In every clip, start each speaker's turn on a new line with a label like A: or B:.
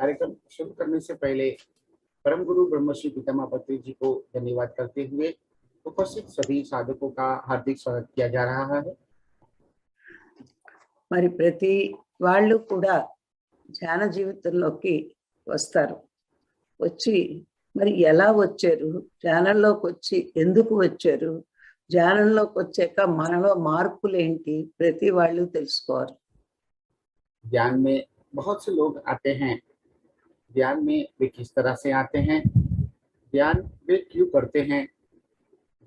A: कार्यक्रम शुरू करने से पहले परम गुरु ब्रह्मश्री पितामह पत्री जी को धन्यवाद करते हुए उपस्थित सभी साधकों का हार्दिक स्वागत किया जा रहा है।
B: మరి ప్రతి వాళ్ళు కూడా ధ్యాన జీవితంలోకి వస్తారు. వచ్చి మరి ఎలా వచ్చారు, ధ్యానంలోకి వచ్చి ఎందుకు వచ్చారు, ధ్యానంలోకి వచ్చాక మనలో మార్పులు ఏంటి, ప్రతి వాళ్ళు తెలుసుకోవాలి.
A: ध्यान में बहुत से लोग आते हैं, ध्यान में वे किस तरह से आते हैं, ध्यान वे क्यों करते हैं,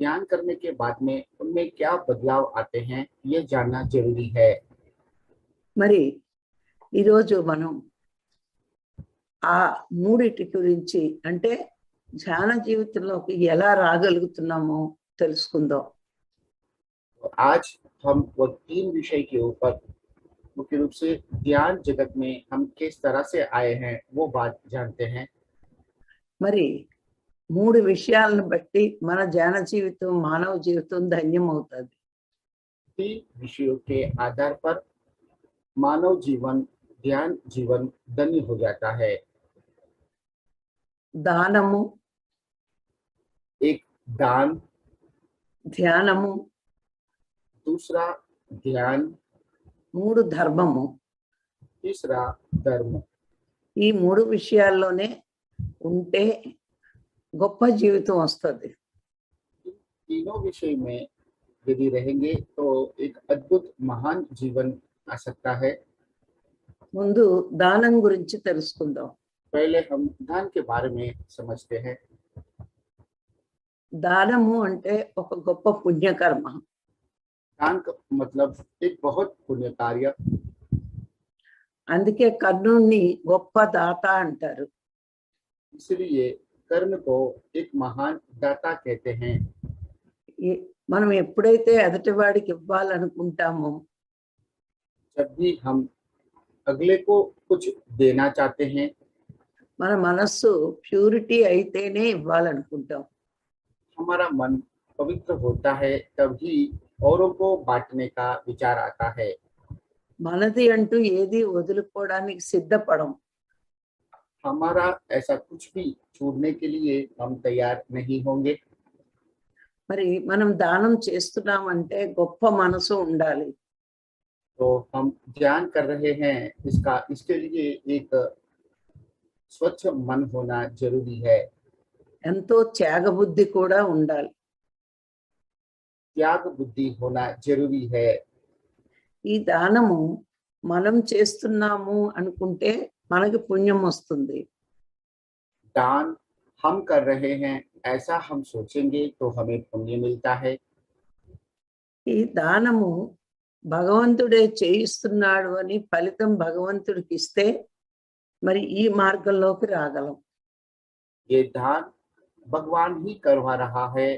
A: ध्यान करने के बाद में उनमें क्या बदलाव आते हैं, ये जानना जरूरी है।
B: మరి ఈరోజు మనం ఆ మూడిటి గురించి అంటే ధ్యాన జీవితంలోకి ఎలా రాగలుగుతున్నామో తెలుసుకుందాం.
A: आज हम वो तीन विषय के ऊपर मुख्य रूप से ध्यान जगत में हम किस तरह से आए हैं वो बात जानते हैं।
B: మరి మూడు విషయాలను బట్టి మన ధ్యాన జీవితం, మానవ జీవితం ధన్యం అవుతుంది.
A: तीन विषयों के आधार पर मानव जीवन, ध्यान जीवन धन्य हो जाता है।
B: దానము,
A: एक दान,
B: ధ్యానము,
A: दूसरा ध्यान,
B: మూడు ధర్మము.
A: तीसरा धर्म।
B: ఈ మూడు విషయాల్లోనే ఉంటే గొప్ప జీవితం వస్తుంది.
A: तीनों विषय में यदि रहेंगे तो एक अद्भुत महान जीवन आ सकता है।
B: ముందు దానం గురించి తెలుసుకుందాం.
A: पहले हम दान के बारे में समझते हैं।
B: దానము అంటే ఒక గొప్ప పుణ్యకర్మ.
A: दान का मतलब एक बहुत पुण्य कार्य।
B: అందుకే కర్ణుణ్ణి గొప్ప దాత అంటారు.
A: इसलिए कर्म को एक महान दाता कहते हैं।
B: మనం ఎప్పుడైతే ఎదుటివాడికి ఇవ్వాలనుకుంటామో,
A: जब भी हम अगले को कुछ देना चाहते हैं,
B: మన మనస్సు ప్యూరిటీ అయితేనే ఇవ్వాలనుకుంటాం.
A: हमारा मन पवित्र होता है तभी औरों को बांटने का विचार आता है।
B: మనది అంటూ ఏది వదులుకోవడానికి సిద్ధపడం.
A: हमारा ऐसा कुछ भी छोड़ने के लिए हम तैयार नहीं होंगे।
B: మరి మనం దానం చేస్తున్నామంటే గొప్ప మనసు ఉండాలి.
A: तो हम ध्यान कर रहे हैं, इसके लिए एक स्वच्छ मन होना जरूरी है।
B: ఎంతో త్యాగబుద్ధి కూడా ఉండాలి.
A: त्याग बुद्धि होना जरूरी है।
B: ఈ దానము మనం చేస్తున్నాము అనుకుంటే మనకి పుణ్యం వస్తుంది.
A: दान हम कर रहे हैं ऐसा हम सोचेंगे तो हमें पुण्य मिलता है।
B: ఈ దానము భగవంతుడే చేయిస్తున్నాడు అని ఫలితం భగవంతుడికి ఇస్తే మరి ఈ మార్గంలోకి రాగలం.
A: ये दान भगवान ही करवा रहा है,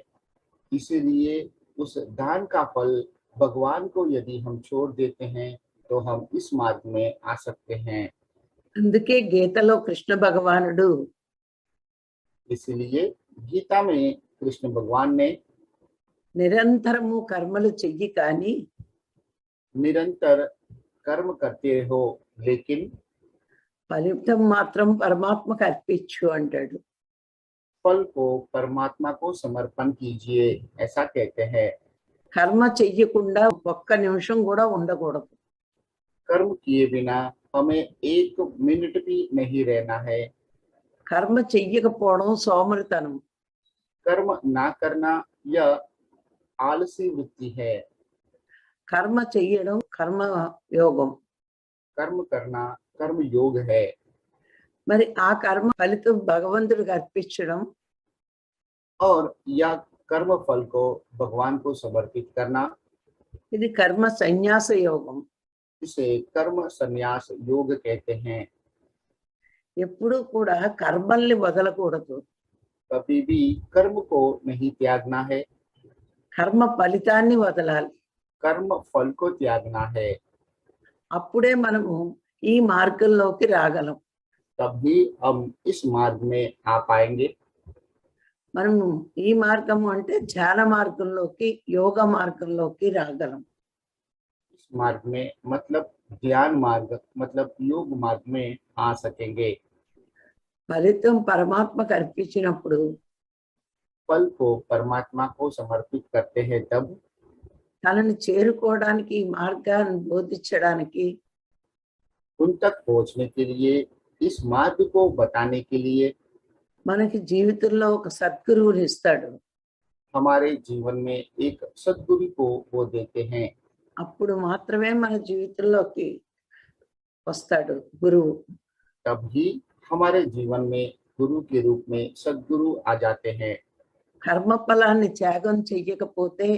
A: इसलिए उस दान का फल भगवान को यदि हम छोड़ देते हैं तो हम इस मार्ग में आ सकते हैं।
B: అందుకే గీతలో కృష్ణ భగవానుడు
A: इसलिए गीता में कृष्ण भगवान ने
B: నిరంతరము కర్మలు చెయ్యి కానీ
A: निरंतर कर्म करते रहो लेकिन
B: ఫలితం మాత్రం పరమాత్మకు అర్పించు అంటాడు.
A: फल को परमात्मा को समर्पण कीजिए, ऐसा कहते हैं।
B: కర్మ చెయ్యకుండా ఒక్క నిమిషం కూడా ఉండకూడదు.
A: कर्म किए बिना हमें एक मिनट भी नहीं रहना है।
B: కర్మ చెయ్యకపోవడం సోమరితనం.
A: कर्म ना करना यह आलसी वृत्ति है।
B: కర్మ చెయ్యడం కర్మ యోగం.
A: कर्म करना कर्म योग है।
B: మరి ఆ కర్మ ఫలితం భగవంతుడికి అర్పించడం
A: और यह कर्म फल को भगवान को समर्पित करना,
B: ఇది కర్మ సన్యాస యోగం.
A: इसे कर्म संन्यास योग कहते हैं।
B: ఎప్పుడూ కూడా కర్మల్ని వదలకూడదు.
A: कभी भी कर्म को नहीं त्यागना है,
B: కర్మ ఫలితాన్ని వదలాలి.
A: कर्म फल को त्यागना है।
B: అప్పుడే మనము ఈ మార్గంలోకి రాగలం.
A: तभी हम इस मार्ग में आ पाएंगे।
B: మనము ఈ మార్గము అంటే ధ్యాన మార్గంలోకి, యోగ మార్గంలోకి రాగలం.
A: इस मार्ग में मतलब ध्यान मार्ग, मतलब योग मार्ग में आ सकेंगे।
B: ఫలితం పరమాత్మకు అర్పించినప్పుడు
A: फल को परमात्मा को समर्पित करते हैं तब
B: తనని చేరుకోవడానికి ఈ మార్గాన్ని బోధించడానికి
A: उन तक पहुंचने के लिए, इस मार्ग को बताने के लिए
B: మనకి జీవితంలో ఒక సద్గురువుని ఇస్తాడు.
A: हमारे जीवन में एक सद्गुरु को वो देते हैं।
B: అప్పుడు మాత్రమే మన జీవితంలోకి వస్తాడు గురువు.
A: तब ही हमारे जीवन में गुरु के रूप में सद्गुरु आ जाते हैं।
B: కర్మ ఫలాన్ని త్యాగం చెయ్యకపోతే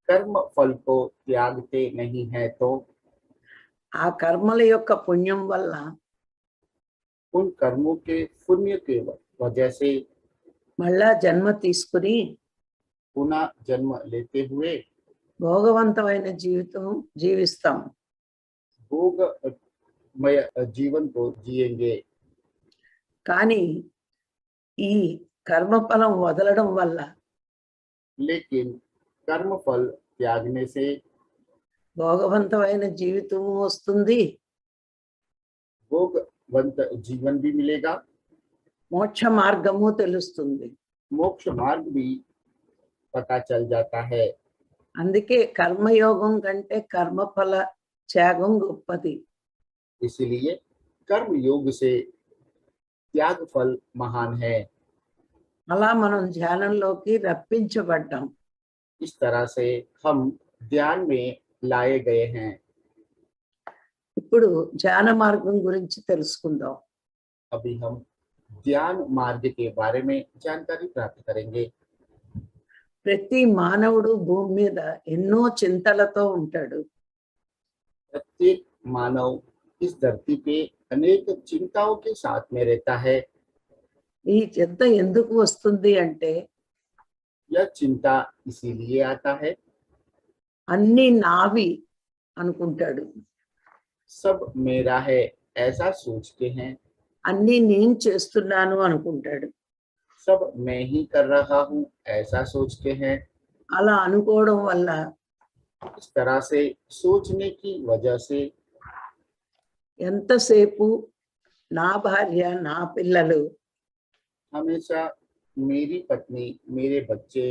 A: कर्म फल को त्यागते नहीं है तो
B: ఆ కర్మల యొక్క పుణ్యం వల్ల
A: उन कर्मों के पुण्य के वजह से
B: మళ్ళా జన్మ తీసుకుని
A: पुनः जन्म लेते हुए
B: భోగవంతమైన జీవితం జీవిస్తాం.
A: भोगमय जीवन को जिएंगे।
B: కానీ ఈ కర్మఫలం వదలడం వల్ల
A: लेकिन कर्म फल त्यागने से
B: భోగవంతమైన జీవితం వస్తుంది,
A: भोगवंत जीवन भी मिलेगा,
B: మోక్ష మార్గము తెలుస్తుంది.
A: मोक्ष मार्ग भी पता चल जाता है।
B: అందుకే కర్మయోగం కంటే కర్మఫల త్యాగం గొప్పది.
A: इसलिए कर्म योग से त्याग फल महान है।
B: అలా మనం ధ్యానంలోకి రప్పించబడ్డాం.
A: इस तरह से हम ध्यान में लाए गए हैं।
B: ఇప్పుడు ధ్యాన మార్గం గురించి తెలుసుకుందాం.
A: अभी हम ध्यान मार्ग के बारे में जानकारी प्राप्त करेंगे।
B: ప్రతి మానవుడు భూమి మీద ఎన్నో చింతలతో ఉంటాడు.
A: प्रत्येक मानव इस धरती पे अनेक चिंताओं के साथ में रहता है।
B: ఈ చింత ఎందుకు వస్తుంది అంటే
A: यह चिंता इसीलिए आता है,
B: అన్ని నావి అనుకుంటాడు,
A: सब मेरा है ऐसा सोचते हैं,
B: అన్ని నేను చేస్తున్నాను అనుకుంటాడు.
A: सब मैं ही कर रहा हूँ ऐसा सोचते हैं।
B: అలా అనుకోవడం వల్ల
A: इस तरह से सोचने की वजह से
B: ఎంతసేపు నా భార్య నా పిల్లలు
A: हमेशा मेरी पत्नी, मेरे बच्चे,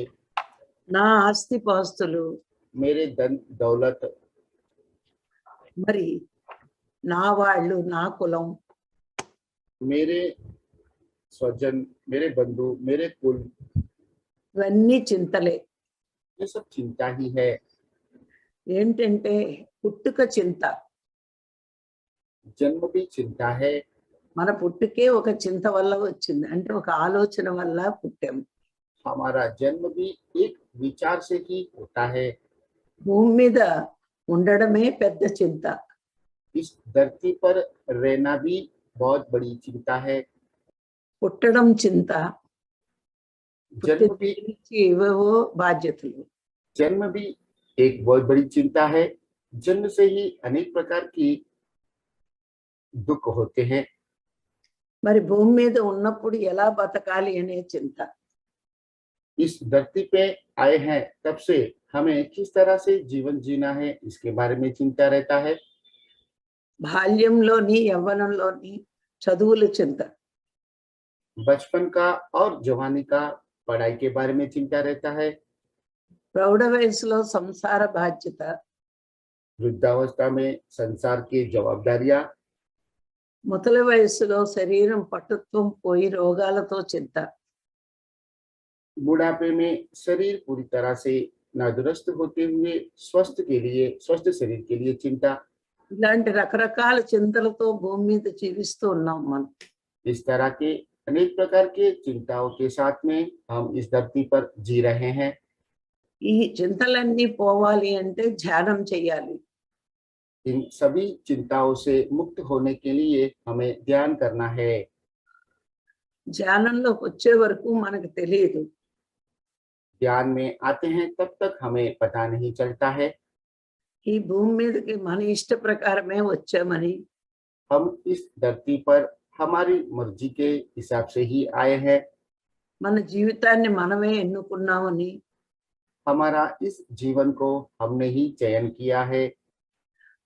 B: నా ఆస్తిపాస్తులు
A: मेरे धन दौलत,
B: మరి నా వాళ్ళు నా కులం
A: मेरे स्वजन, मेरे बंधु, मेरे कुल,
B: ఇవన్నీ చింతలే.
A: ये सब चिंता ही है।
B: ఏంటంటే పుట్టుక చింత.
A: जन्म भी चिंता है।
B: మన పుట్టుకే ఒక చింత వల్ల వచ్చింది, అంటే ఒక ఆలోచన వల్ల పుట్టాం.
A: हमारा जन्म भी एक विचार से ही होता है।
B: భూమి మీద ఉండడమే పెద్ద చింత.
A: इस धरती पर रहना भी बहुत बड़ी चिंता है।
B: పుట్టడం చింత,
A: जन्म भी
B: ఏవేవో బాధ్యతలు.
A: जन्म भी एक बहुत बड़ी चिंता है। जन्म से ही अनेक प्रकार की दुख होते हैं।
B: మరి భూమి మీద ఉన్నప్పుడు ఎలా బతకాలి అనే చింత.
A: इस धरती पे आए हैं तब से हमें किस तरह से जीवन जीना है इसके बारे में चिंता रहता है।
B: బాల్యంలోని యవ్వనంలోని చదువుల చింత,
A: बचपन का और जवानी का पढ़ाई के बारे में चिंता रहता है।
B: ప్రౌఢ వయసులో సంసార బాధ్యత,
A: वृद्धावस्था में संसार की जवाबदारियां,
B: ముసలి వయసులో శరీరం పటుత్వం పోయి రోగాలతో చింత.
A: बुढ़ापे में शरीर पूरी तरह से नादुरुस्त होते हुए स्वस्थ शरीर के लिए चिंता।
B: ఇలాంటి రకరకాల చింతలతో భూమి మీద జీవిస్తూ ఉన్నాం మనం.
A: इस तरह के अनेक प्रकार के चिंताओं के साथ में हम इस धरती पर जी रहे हैं।
B: ఈ చింతలన్నీ పోవాలి అంటే ధ్యానం చేయాలి.
A: इन सभी चिंताओं से मुक्त होने के लिए हमें ध्यान करना है।
B: ధ్యానంలోకి వచ్చే వరకు మనకు తెలియదు.
A: ध्यान में आते हैं तब तक हमें पता नहीं चलता है।
B: ఈ భూమి మీదకి మన ఇష్ట ప్రకారమే వచ్చామని,
A: हम इस धरती पर हमारी मर्जी के हिसाब से ही आए हैं।
B: మన జీవితాన్ని మనమే ఎన్నుకున్నామని,
A: हमारा इस जीवन को हमने ही चयन किया है।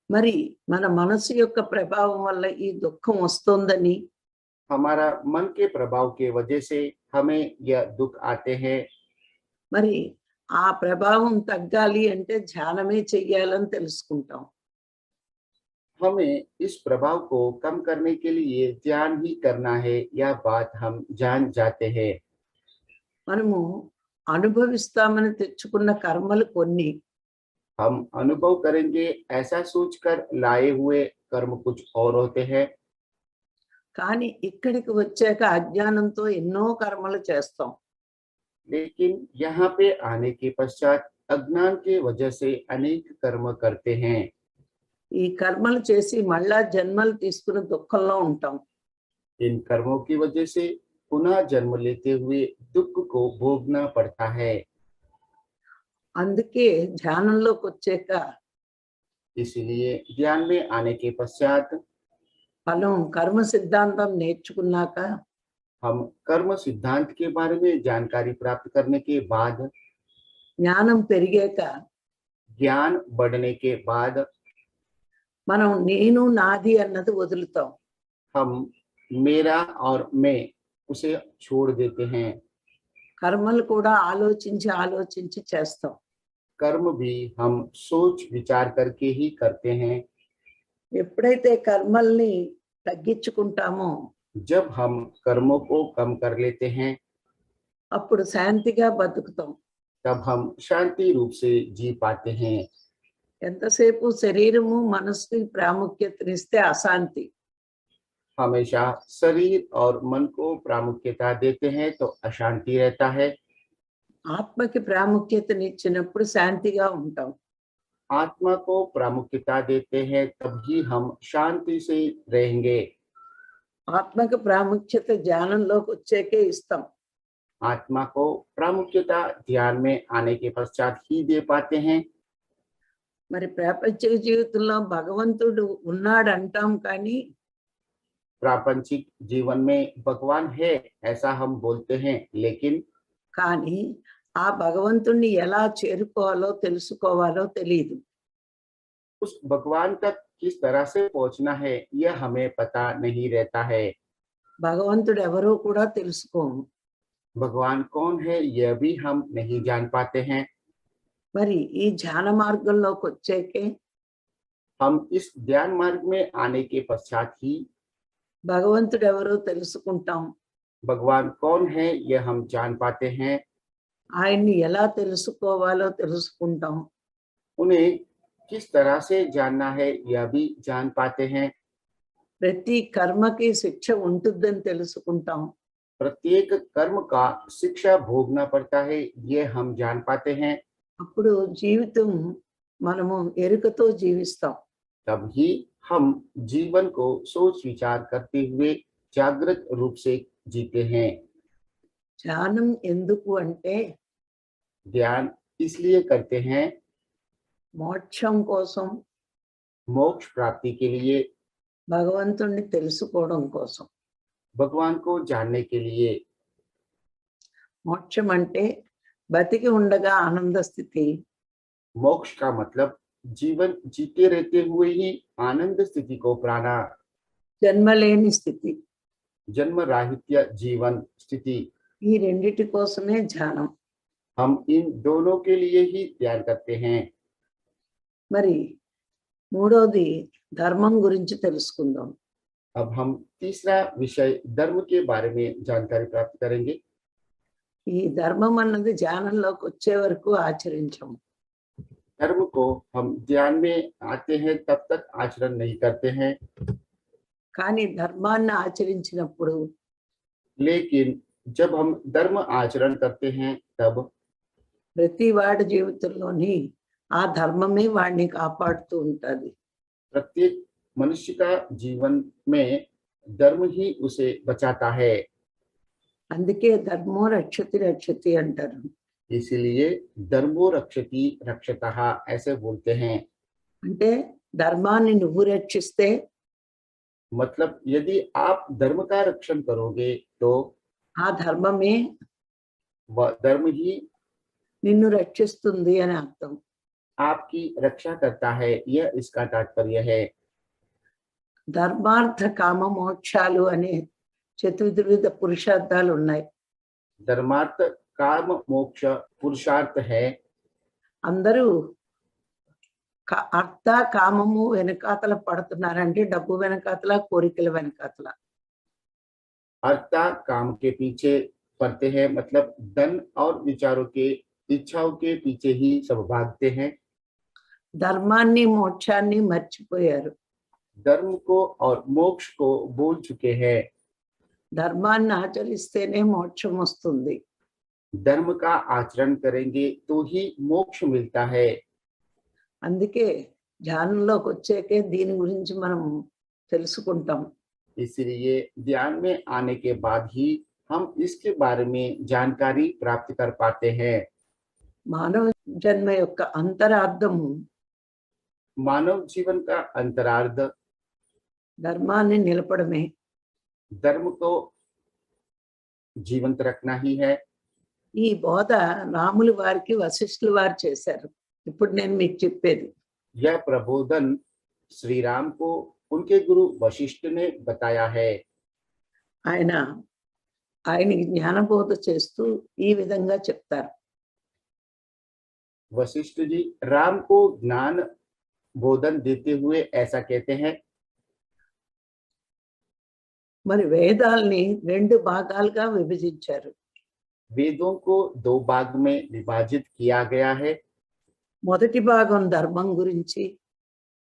B: మరి మన మనసు యొక్క ప్రభావం వల్ల ఈ దుఃఖం వస్తోందని,
A: हमारा मन के प्रभाव के वजह से हमें यह दुख आते हैं।
B: మరి ఆ ప్రభావం తగ్గాలి అంటే ధ్యానమే చెయ్యాలని తెలుసుకుంటాం.
A: हमें इस प्रभाव को कम करने के लिए ध्यान ही करना है, यह बात हम जान जाते हैं।
B: మనము అనుభవిస్తామని తెచ్చుకున్న కర్మలు కొన్ని,
A: हम अनुभव करेंगे ऐसा सोचकर लाए हुए कर्म कुछ और होते हैं,
B: కానీ ఇక్కడికి వచ్చాక అజ్ఞానంతో ఎన్నో కర్మలు చేస్తాం.
A: लेकिन यहाँ पे आने के पश्चात अज्ञान के वजह से अनेक कर्म करते हैं।
B: ఈ కర్మలు చేసి మళ్ళా జన్మలు తీసుకుని దుఃఖంలో ఉంటాం.
A: इन कर्मों की वजह से पुनः जन्म लेते हुए दुख को भोगना पड़ता है।
B: అందుకే ధ్యానంలోకి వచ్చాక
A: इसलिए ध्यान में आने के पश्चात
B: మనం కర్మ సిద్ధాంతం నేర్చుకున్నాక
A: हम कर्म सिद्धांत के बारे में जानकारी प्राप्त करने के बाद,
B: జ్ఞానం పెరిగాక
A: ज्ञान बढ़ने के बाद
B: మనం నేను నాది అన్నది వదులుతాం.
A: हम मेरा और मैं उसे छोड़ देते हैं।
B: కర్మలు కూడా ఆలోచించి ఆలోచించి చేస్తాం.
A: कर्म भी हम सोच विचार करके ही करते हैं।
B: ఎప్పుడైతే కర్మల్ని తగ్గించుకుంటామో
A: जब हम कर्मों को कम कर लेते हैं,
B: అప్పుడు శాంతిగా బతుకుతాం.
A: तब हम शांति रूप से जी पाते हैं।
B: ఎంతసేపు శరీరము మనసుకి ప్రాముఖ్యతనిస్తే అశాంతి,
A: हमेशा शरीर और मन को प्रामुख्यता देते हैं तो अशांति रहता है।
B: ఆత్మకి ప్రాముఖ్యతనిచ్చినప్పుడు శాంతిగా ఉంటాం.
A: आत्मा को प्रामुख्यता देते हैं तभी हम शांति से रहेंगे।
B: ఆత్మకి ప్రాముఖ్యత ధ్యానంలోకి వచ్చాకే ఇస్తాం.
A: आत्मा को प्रामुख्यता ध्यान में आने के पश्चात ही दे पाते हैं।
B: మరి ప్రాపంచిక జీవితంలో భగవంతుడు ఉన్నాడు అంటాం, కానీ
A: प्रापंचिक जीवन में भगवान है ऐसा हम बोलते हैं, लेकिन
B: కానీ ఆ భగవంతుణ్ణి ఎలా చేరుకోవాలో తెలుసుకోవాలో తెలియదు.
A: उस भगवान तक किस तरह से पहुंचना है यह हमें पता नहीं रहता है।
B: భగవంతుడు ఎవరో కూడా తెలుసుకోము.
A: भगवान कौन है यह भी हम नहीं जान पाते हैं।
B: మరి ఈ ధ్యాన మార్గంలోకి వచ్చాకే
A: हम इस ध्यान मार्ग में आने के पश्चात ही
B: భగవంతుడు ఎవరో తెలుసుకుంటాం.
A: भगवान कौन है यह हम जान पाते हैं।
B: ఆయన్ని ఎలా తెలుసుకోవాలో తెలుసుకుంటాం.
A: उन्हें किस तरह से जानना है यह भी जान पाते हैं।
B: ప్రతి కర్మకి శిక్ష ఉంటుందని తెలుసుకుంటాం.
A: प्रत्येक कर्म का शिक्षा भोगना पड़ता है ये हम जान पाते हैं।
B: అప్పుడు జీవితం మనము ఎరుకతో జీవిస్తాం.
A: तभी हम जीवन को सोच विचार करते हुए जागृत रूप से जीते हैं।
B: ధ్యానం ఎందుకు అంటే
A: ध्यान इसलिए करते हैं
B: మోక్షం కోసం,
A: मोक्ष प्राप्ति के लिए,
B: భగవంతుణ్ణి తెలుసుకోవడం కోసం.
A: भगवान को जानने के लिए।
B: మోక్షం అంటే బతికి ఉండగా ఆనంద స్థితి,
A: मोक्ष का मतलब जीवन जीते रहते हुए ही आनंद स्थिति को प्राणा,
B: జన్మలేని స్థితి.
A: जन्म राहित्य जीवन स्थिति।
B: ఈ రెండిటి కోసమే ధ్యానం.
A: हम इन दोनों के लिए ही ध्यान करते हैं।
B: మరి మూడోది ధర్మం గురించి తెలుసుకుందాం.
A: अब हम तीसरा विषय धर्म के बारे में जानकारी प्राप्त करेंगे।
B: ఈ ధర్మం అన్నది ధ్యానంలోకి వచ్చే వరకు ఆచరించము.
A: धर्म को हम ध्यान में आते हैं तब तक आचरण नहीं करते हैं,
B: కానీ ధర్మాన్ని ఆచరించినప్పుడు
A: लेकिन जब हम धर्म आचरण करते हैं तब
B: ప్రతి వాడి జీవితంలోని ఆ ధర్మమే వాడిని కాపాడుతూ ఉంటది.
A: प्रत्येक मनुष्य का जीवन में धर्म ही उसे बचाता है।
B: అందుకే ధర్మో రక్షతి రక్షతి అంటారు.
A: इसलिए धर्मो रक्षति रक्षतः ऐसे बोलते हैं।
B: అంటే ధర్మాన్ని నువ్వు రక్షిస్తే
A: मतलब यदि आप धर्म का रक्षण करोगे तो
B: ఆ ధర్మమే
A: वह धर्म ही
B: నిన్ను రక్షిస్తుంది అని అర్థం.
A: आपकी रक्षा करता है, यह इसका तात्पर्य है।
B: ధర్మార్థ కామ మోక్షాలు అనే చతుర్విధ పురుషార్థాలు ఉన్నాయి.
A: धर्मार्थ काम मोक्ष पुरुषार्थ है.
B: అందరూ అర్థ కామము వెనకాతల పడుతున్నారంటే డబ్బు వెనకాతల, కోరికల వెనకాతల.
A: अर्थ काम के पीछे पड़ते हैं, मतलब धन और विचारों के इच्छाओं के पीछे ही सब भागते हैं.
B: ధర్మాన్ని మోక్షాన్ని మర్చిపోయారు.
A: धर्म को और मोक्ष को भूल चुके हैं.
B: ధర్మాన్ని ఆచరిస్తేనే మోక్షం వస్తుంది.
A: धर्म का आचरण करेंगे तो ही मोक्ष मिलता है.
B: అందుకే ధ్యానంలోకి వచ్చాకే దీని గురించి మనం తెలుసుకుంటాం.
A: इसलिए ध्यान में आने के बाद ही हम इसके बारे में जानकारी प्राप्त कर पाते हैं.
B: మానవ జన్మ యొక్క అంతరార్థము
A: मानव जीवन का अंतरार्ध
B: ధర్మాన్ని నిలపడమే.
A: धर्म को जीवंत रखना ही है.
B: ఈ బోధ రాములు వారికి వశిష్ఠులు వారు చేశారు. ఇప్పుడు నేను మీకు చెప్పేది.
A: यह प्रबोधन श्री राम को उनके गुरु वशिष्ठ ने बताया है.
B: ఆయనకి జ్ఞానబోధ చేస్తూ ఈ విధంగా చెప్తారు.
A: वशिष्ठ जी राम को ज्ञान बोधन देते हुए ऐसा कहते हैं.
B: మరి వేదాల్ని 2 భాగాలుగా విభజించారు.
A: वेदों को 2 भाग में विभाजित किया गया है.
B: మొదటి భాగం ధర్మం గురించి,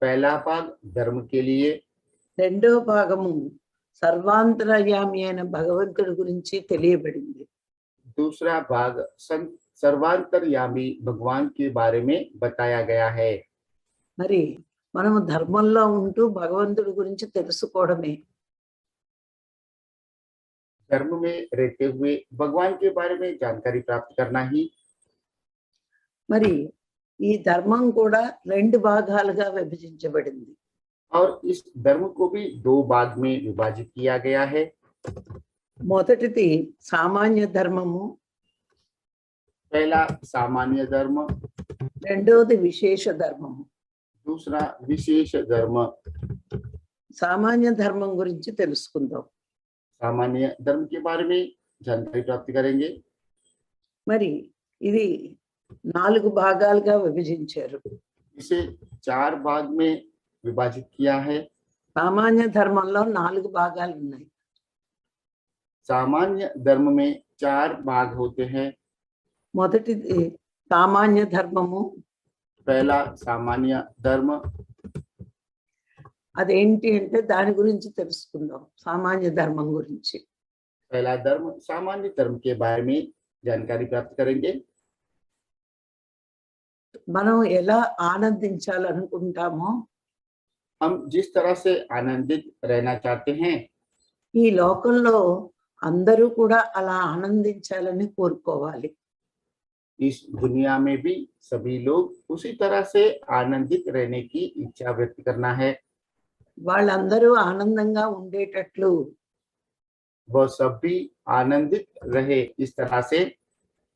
A: पहला भाग धर्म के लिए,
B: రెండో భాగము సర్వాంతర్యామి అయిన భగవంతుడి గురించి తెలియబడింది.
A: दूसरा भाग सर्वांतर्यामी भगवान के बारे में बताया गया है.
B: మరి మనము ధర్మంలో ఉంటూ భగవంతుడి గురించి తెలుసుకోవడమే.
A: धर्म में रहते हुए भगवान के बारे में जानकारी प्राप्त करना ही.
B: మరి ఈ ధర్మం కూడా 2 భాగాలుగా విభజించబడింది.
A: और इस धर्म को भी 2 भाग में विभाजित किया गया है.
B: మొదటిది సామాన్య ధర్మము,
A: पहला सामान्य धर्म,
B: రెండోది విశేష ధర్మము.
A: दूसरा विशेष धर्म.
B: సామాన్య ధర్మం గురించి తెలుసుకుందాం.
A: सामान्य धर्म के बारे में जानकारी प्राप्त करेंगे.
B: మరి ఇది 4 భాగాలుగా విభజించారు.
A: इसे 4 भाग में विभाजित किया है.
B: సామాన్య ధర్మంలో 4 భాగాలు ఉన్నాయి.
A: सामान्य धर्म में 4 भाग होते हैं.
B: మొదటిది సామాన్య ధర్మము.
A: पहला सामान्य धर्म.
B: అదేంటి అంటే దాని గురించి తెలుసుకుందాం. సామాన్య ధర్మం గురించి.
A: पहला धर्म सामान्य धर्म के बारे में जानकारी प्राप्त करेंगे.
B: మనం ఎలా ఆనందించాలనుకుంటామో,
A: हम जिस तरह से आनंदित रहना चाहते हैं,
B: ఈ లోకంలో అందరూ కూడా అలా ఆనందించాలని కోరుకోవాలి.
A: इस दुनिया में भी सभी लोग उसी तरह से आनंदित रहने की इच्छा व्यक्त करना है.
B: వాళ్ళందరూ ఆనందంగా ఉండేటట్లు
A: वह सब भी आनंदित रहे, इस तरह से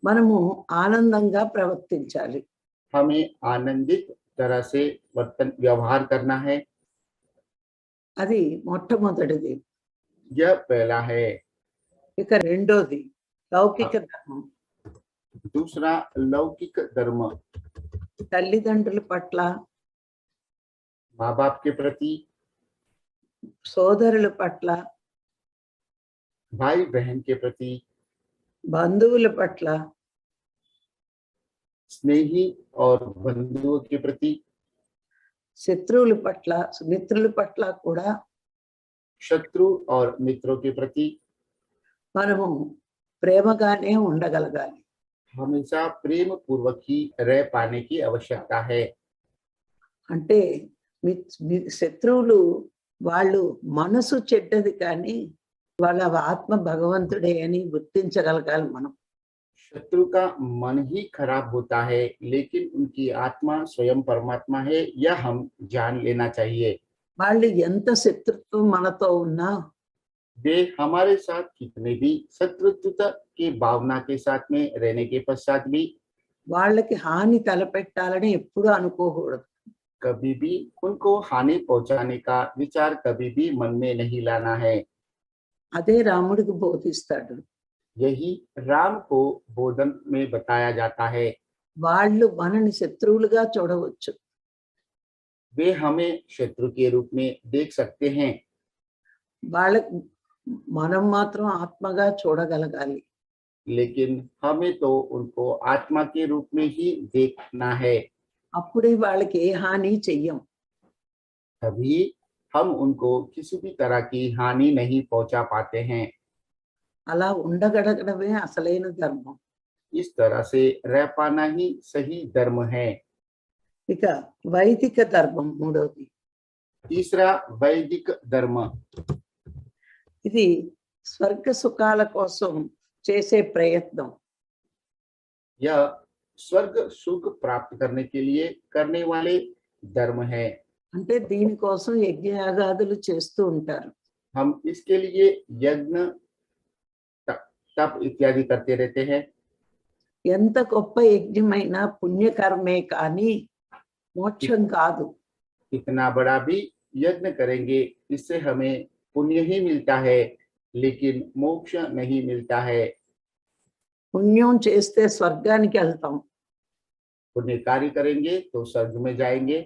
B: మనము ఆనందంగా ప్రవర్తించాలి.
A: हमें आनंदित तरह से व्यवहार करना है.
B: అది మొట్టమొదటిది.
A: यह पहला है.
B: ఇక రెండోది లౌకిక ధర్మం.
A: दूसरा लौकिक धर्म.
B: తల్లిదండ్రుల పట్ల,
A: माँ बाप के प्रति,
B: సోదరుల పట్ల,
A: भाई बहन के प्रति,
B: బంధువుల పట్ల,
A: स्नेही और बंधुओं के प्रति,
B: శత్రువుల పట్ల, మిత్రుల పట్ల కూడా
A: शत्रु और मित्रों के प्रति
B: మనము ప్రేమగానే ఉండగలగాలి.
A: हमेशा प्रेम पूर्वक ही रह पाने की आवश्यकता है.
B: అంటే శత్రువులు వాళ్ళు మనసు చెడ్డది కానీ వాళ్ళ ఆత్మ భగవంతుడే అని గుర్తించగలగాలి మనం.
A: शत्रु का मन ही खराब होता है, लेकिन उनकी आत्मा स्वयं परमात्मा है, यह हम जान लेना चाहिए.
B: వాళ్ళు ఎంత శత్రుత్వం మనతో ఉన్నా
A: वे हमारे साथ कितने भी शत्रुता की भावना के साथ में रहने के पश्चात भी
B: వాళ్ళకి హాని తలపెట్టాలని ఎప్పుడూ అనుకోకూడదు.
A: कभी भी उनको हानि पहुंचाने का विचार कभी भी मन में नहीं लाना है.
B: అదే రాముడికి బోధిస్తాడు.
A: यही राम को बोधन में बताया जाता है।
B: వాళ్ళు మనని శత్రువులుగా చూడవచ్చు,
A: वे हमें शत्रु के रूप में देख सकते हैं,
B: వాళ్ళకు మనం మాత్రం ఆత్మగా చూడగలగాలి.
A: लेकिन हमें तो उनको आत्मा के रूप में ही देखना है।
B: అప్పుడే వాళ్ళకి ఏ హాని చెయ్యం.
A: तभी हम उनको किसी भी तरह की हानि नहीं पहुंचा पाते हैं।
B: అలా ఉండగలగడమే అసలైన ధర్మం.
A: इस तरह से रह पाना ही सही धर्म है।
B: ఇక వైదిక ధర్మం మూడోది.
A: तीसरा वैदिक धर्म।
B: ఇది స్వర్గ సుఖాల కోసం చేసే ప్రయత్నం.
A: यह स्वर्ग सुख प्राप्त करने के लिए करने वाले धर्म है।
B: అంటే దీనికోసం యజ్ఞయాగాదులు చేస్తూ ఉంటారు.
A: हम इसके लिए यज्ञ तप इत्यादि करते रहते हैं।
B: ఎంత గొప్ప యజ్ఞమైనా పుణ్యకర్మే కానీ మోక్షం కాదు.
A: इतना बड़ा भी यज्ञ करेंगे, इससे हमें पुण्य ही मिलता है, लेकिन मोक्ष नहीं मिलता है।
B: పుణ్యం చేస్తే స్వర్గానికి వెళ్తాం,
A: पुण्य कार्य करेंगे तो स्वर्ग में जाएंगे,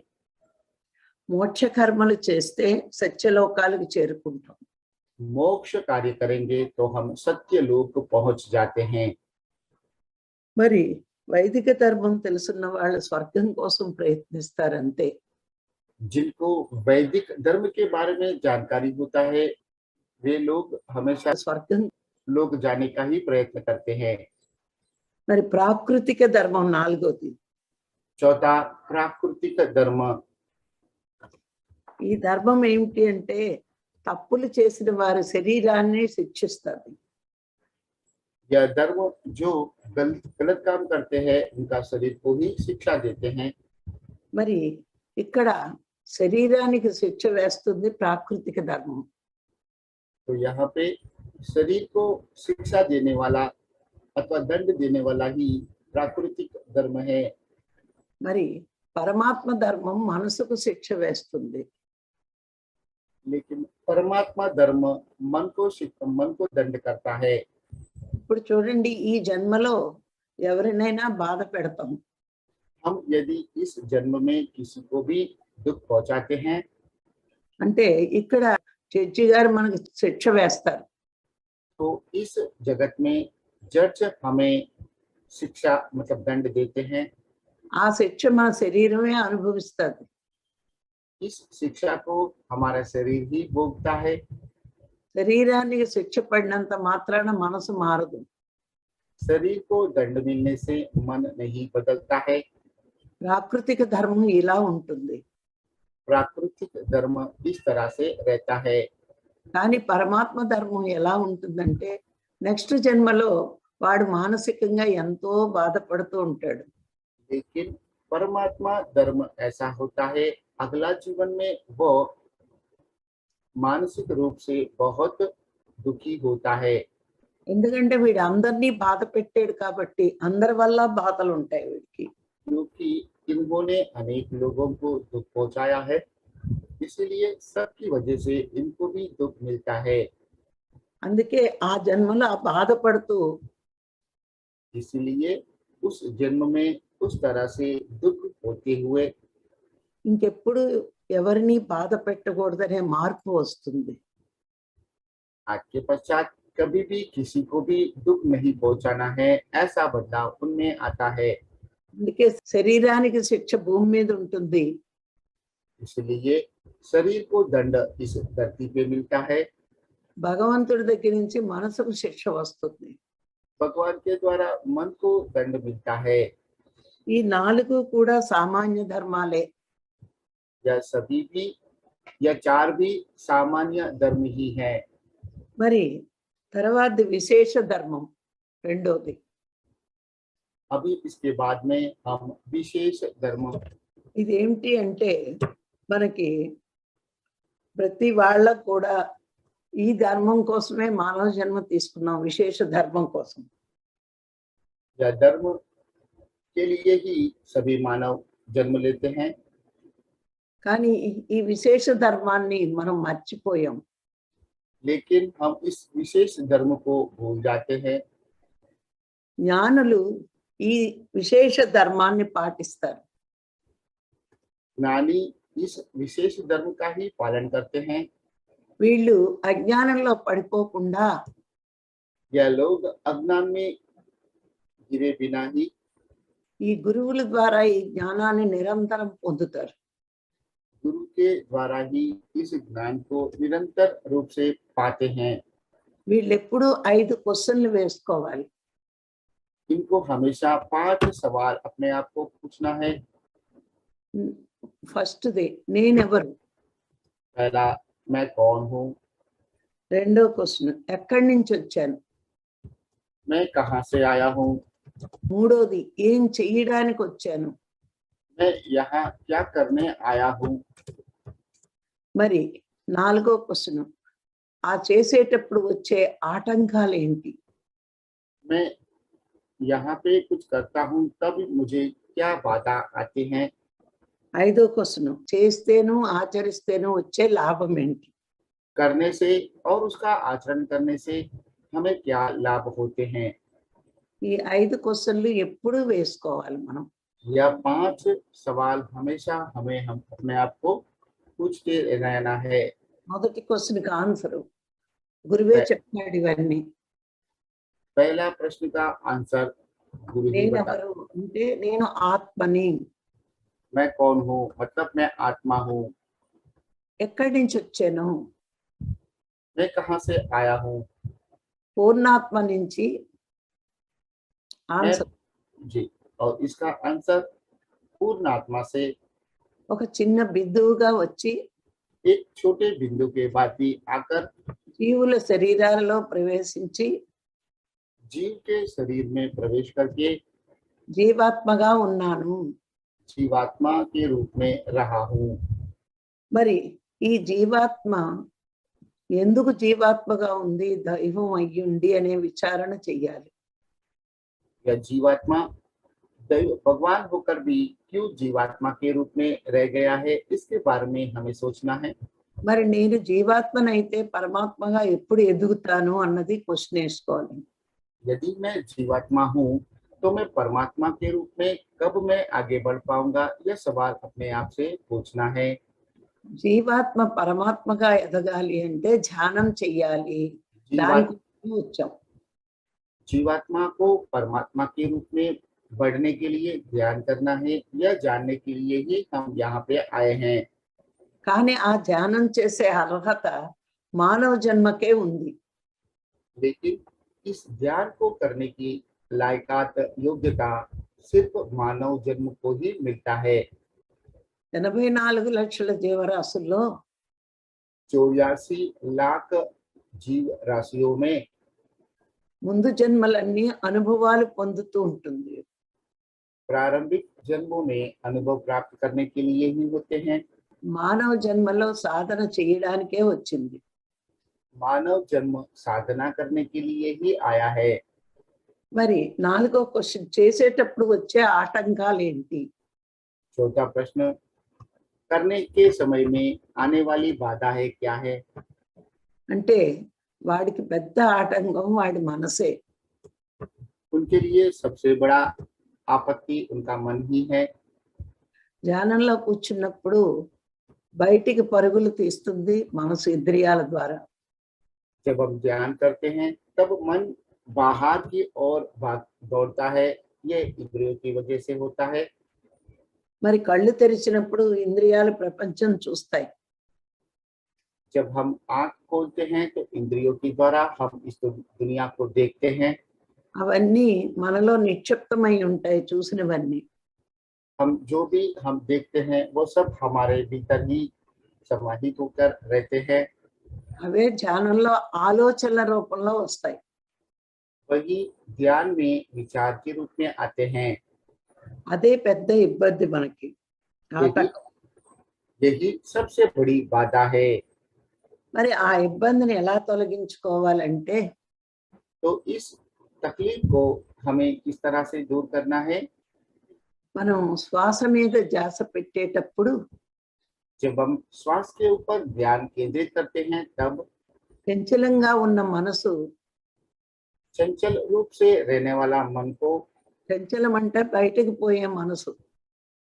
B: మోక్ష కర్మలు చేస్తే సత్యలోకాలకు చేరుకుంటాం.
A: मोक्ष कार्य करेंगे तो हम सत्य लोक पहुंच जाते हैं।
B: మరి వైదిక ధర్మం తెలుసున్న వాళ్ళు స్వర్గం కోసం ప్రయత్నిస్తారంతే.
A: जिनको वैदिक धर्म के बारे में जानकारी होता है, वे लोग हमेशा
B: స్వర్గం.
A: लोग जाने का ही प्रयत्न करते हैं।
B: మరి ప్రాకృతిక ధర్మం నాలుగోది.
A: चौथा प्राकृतिक धर्म।
B: ఈ ధర్మం ఏమిటి అంటే తప్పులు చేసిన వారి శరీరాన్ని శిక్షిస్తుంది.
A: यह धर्म जो गलत काम करते हैं उनका शरीर को ही शिक्षा देते हैं।
B: మరి ఇక్కడ శరీరానికి శిక్ష వేస్తుంది ప్రాకృతిక ధర్మం.
A: तो यहाँ पे शरीर को शिक्षा देने वाला अथवा दंड देने वाला ही प्राकृतिक धर्म है।
B: మరి పరమాత్మ ధర్మం మనసుకు శిక్ష వేస్తుంది.
A: लेकिन परमात्मा धर्म मन को दंड करता है।
B: ఇప్పుడు చూడండి, ఈ జన్మలో ఎవరినైనా బాధ పెడతాం,
A: हम यदि इस जन्म में किसी को भी दुख पहुंचाते हैं,
B: అంటే ఇక్కడ జడ్జి గారు మనకు శిక్ష వేస్తారు.
A: तो इस जगत में जज हमें शिक्षा मतलब दंड देते हैं।
B: ఆ శిక్ష మన శరీరమే అనుభవిస్తుంది.
A: इस शिक्षा को हमारा शरीर ही भोगता है।
B: శరీరానికి శిక్ష పడినంత మాత్రాన మనసు మారదు.
A: शरीर को दंड मिलने से मन नहीं बदलता है।
B: ప్రాకృతిక ధర్మం ఇలా ఉంటుంది,
A: प्राकृतिक धर्म इस तरह से रहता है।
B: కానీ పరమాత్మ ధర్మం ఎలా ఉంటుందంటే నెక్స్ట్ జన్మలో వాడు మానసికంగా ఎంతో బాధపడుతూ ఉంటాడు.
A: लेकिन परमात्मा धर्म ऐसा होता है, अगला जीवन में वो मानसिक रूप से बहुत दुखी होता है।
B: ఎందుకంటే వీడు అందరినీ బాధ పెట్టాడు కాబట్టి అందరి వల్ల బాధలు ఉంటాయి వీడికి.
A: क्योंकि इन्होंने अनेक लोगों को दुख पहुंचाया है, इसलिए सबकी वजह से इनको भी दुख मिलता है।
B: అందుకే ఆ జన్మలో ఆ బాధపడుతూ
A: इसलिए उस जन्म में उस तरह से दुख होते हुए
B: ఇంకెప్పుడు ఎవరిని బాధ పెట్టకూడదనే మార్పు వస్తుంది.
A: आज के पश्चात कभी भी किसी को भी दुख नहीं पहुंचाना है, ऐसा बदलाव उनमें आता है।
B: అందుకే శరీరానికి శిక్ష భూమి మీద ఉంటుంది,
A: इसलिए शरीर को दंड इस धरती पे मिलता है,
B: భగవంతుడి దగ్గర నుంచి మనసుకు శిక్ష వస్తుంది.
A: भगवान के द्वारा मन को दंड मिलता है।
B: ఈ నాలుగు కూడా సామాన్య ధర్మాలే.
A: यह सभी भी यह चार भी सामान्य धर्म ही है।
B: మరి తర్వాత విశేష ధర్మం రెండోది.
A: अभी इसके बाद में हम विशेष धर्म।
B: ఇదేమిటి అంటే మనకి ప్రతి వాళ్ళకు కూడా ఈ ధర్మం కోసమే మానవ జన్మ తీసుకున్నాం, విశేష ధర్మం కోసం.
A: यह धर्म के लिए ही सभी मानव जन्म लेते हैं,
B: కానీ ఈ విశేష ధర్మాన్ని మనం మర్చిపోయాం.
A: लेकिन हम इस विशेष धर्म को भूल जाते हैं।
B: జ్ఞానులు ఈ విశేష ధర్మాన్ని పాటిస్తారు.
A: ज्ञानी इस विशेष धर्म का ही पालन करते हैं।
B: వీళ్ళు అజ్ఞానంలో పడిపోకుండా
A: यह लोग अज्ञान में गिरे बिना ही
B: ఈ గురువుల ద్వారా ఈ జ్ఞానాన్ని నిరంతరం పొందుతారు.
A: गुरु के द्वारा ही इस ज्ञान को निरंतर रूप से पाते हैं।
B: వీళ్ళు ఎప్పుడూ 5 క్వశ్చన్లు వేసుకోవాలి.
A: इनको हमेशा 5 सवाल अपने आप को पूछना है।
B: ఫస్ట్ది నేనెవరు,
A: पहला, मैं कौन हूँ।
B: రెండో క్వశ్చన్ ఎక్కడి నుంచి వచ్చాను,
A: मैं कहाँ से आया हूँ।
B: మూడోది ఏం చెయ్యడానికి వచ్చాను,
A: मैं यहाँ क्या करने आया हूँ।
B: మరి నాలుగో క్వశ్చన్ ఆ చేసేటప్పుడు వచ్చే ఆటంకాలు ఏంటి,
A: मैं यहाँ पे कुछ करता हूँ तब मुझे क्या बाधा आती हैं।
B: ఐదో క్వశ్చన్ చేస్తేను ఆచరిస్తేను వచ్చే లాభం ఏంటి.
A: करने से और उसका आचरण करने से हमें क्या लाभ होते हैं।
B: ఈ 5 క్వశ్చన్లు ఎప్పుడూ వేసుకోవాలి మనం.
A: यह 5 सवाल हमेशा हम अपने आप को पूछते रहना है।
B: మొదటి క్వశ్చన్కి ఆన్సర్ గురువే చెప్పాడు ఇవన్నీ.
A: पहला प्रश्न का आंसर गुरु ही बता।
B: నేనెవరు అంటే నేను ఆత్మని.
A: मैं कौन हूँ मतलब मैं आत्मा हूँ।
B: ఎక్కడి నుంచి వచ్చాను,
A: मैं कहाँ से आया हूँ।
B: పూర్ణాత్మ నుంచి
A: मैं
B: ఆన్సర్.
A: जी, और इसका आंसर पूर्ण आत्मा से
B: ఒక చిన్న బిందువుగా వచ్చి
A: एक छोटे बिंदु के बाद भी आकर
B: జీవుల శరీరాలలో ప్రవేశించి
A: जीव के शरीर में प्रवेश करके
B: జీవాత్మగా ఉన్నాను.
A: जीवात्मा के रूप में रहा हूँ।
B: మరి ఈ జీవాత్మ ఎందుకు జీవాత్మగా ఉంది, దైవం అయ్యుండి అనే విచారణ చెయ్యాలి.
A: यह जीवात्मा दैव भगवान होकर भी क्यों जीवात्मा के रूप में रह गया है, इसके बारे में हमें सोचना है।
B: మరి నేను జీవాత్మనైతే పరమాత్మగా ఎప్పుడు ఎదుగుతాను అన్నది క్వశ్చన్ వేసుకోవాలి.
A: यदि मैं जीवात्मा हूँ तो मैं परमात्मा के रूप में कब मैं आगे बढ़ पाऊंगा, यह सवाल अपने आप से पूछना है।
B: జీవాత్మ పరమాత్మగా ఎదగాలి అంటే ధ్యానం చెయ్యాలి.
A: जीवात्मा
B: దానికి వచ్చాం.
A: जीवात्मा को परमात्मा के रूप में बढ़ने के लिए ध्यान करना है, यह जानने के लिए ही हम यहाँ पे आए हैं।
B: కానీ ఆ ధ్యానం చేసే అర్హత మానవ జన్మకే ఉంది.
A: लेकिन इस ध्यान को करने की लायकात योग्यता सिर्फ मानव जन्म को ही मिलता है।
B: 84 లక్షల జీవరాశుల్లో
A: 84 लाख जीव राशियों में
B: ముందు జన్మలన్నీ అనుభవాలు పొందుతూ ఉంటుంది.
A: प्रारंभिक जन्मों में अनुभव प्राप्त करने के लिए ही होते हैं।
B: మానవ జన్మలో సాధన చేయడానికే వచ్చింది.
A: मानव जन्म साधना करने के लिए ही आया है।
B: మరి నాలుగో క్వశ్చన్ చేసేటప్పుడు వచ్చే ఆటంకాలు ఏంటి.
A: चौथा प्रश्न, करने के समय में आने वाली बाधा है क्या है।
B: అంటే వాడికి పెద్ద ఆటంకం వాడి మనసే.
A: उनके लिए सबसे बड़ा आपत्ति उनका मन ही है।
B: ధ్యానంలో కూర్చున్నప్పుడు బయటికి పరుగులు తీస్తుంది మనసు ఇంద్రియాల ద్వారా.
A: जब हम ध्यान करते हैं तब मन बाहर की ओर भाग दौड़ता है, ये इंद्रियों की वजह से होता है।
B: మరి కళ్ళు తెరిచినప్పుడు ఇంద్రియాలు ప్రపంచం చూస్తాయి.
A: जब हम आंख खोलते हैं तो इंद्रियों के द्वारा हम इस दुनिया को देखते हैं।
B: అవన్నీ మనలో నిక్షిప్తమై ఉంటాయి చూసినవన్నీ.
A: हम जो भी हम देखते हैं वो सब हमारे भीतर ही समाहित होकर रहते हैं।
B: అవే ధ్యానంలో ఆలోచనల రూపంలో వస్తాయి.
A: वही ध्यान में विचार के रूप में आते हैं।
B: అదే పెద్ద ఇబ్బంది మనకి, ఆటంకం.
A: यही सबसे बड़ी बाधा है।
B: మరి ఆ ఇబ్బందిని ఎలా తొలగించుకోవాలంటే
A: तो इस तकलीफ को हमें किस तरह से दूर करना है।
B: మనం శ్వాస మీద ధ్యాస పెట్టేటప్పుడు
A: जब हम श्वास के ऊपर ध्यान केंद्रित करते हैं तब
B: చంచలంగా ఉన్న మనసు,
A: चंचल रूप से रहने वाला मन को,
B: చంచలం అంటే బయటకు పోయే మనసు,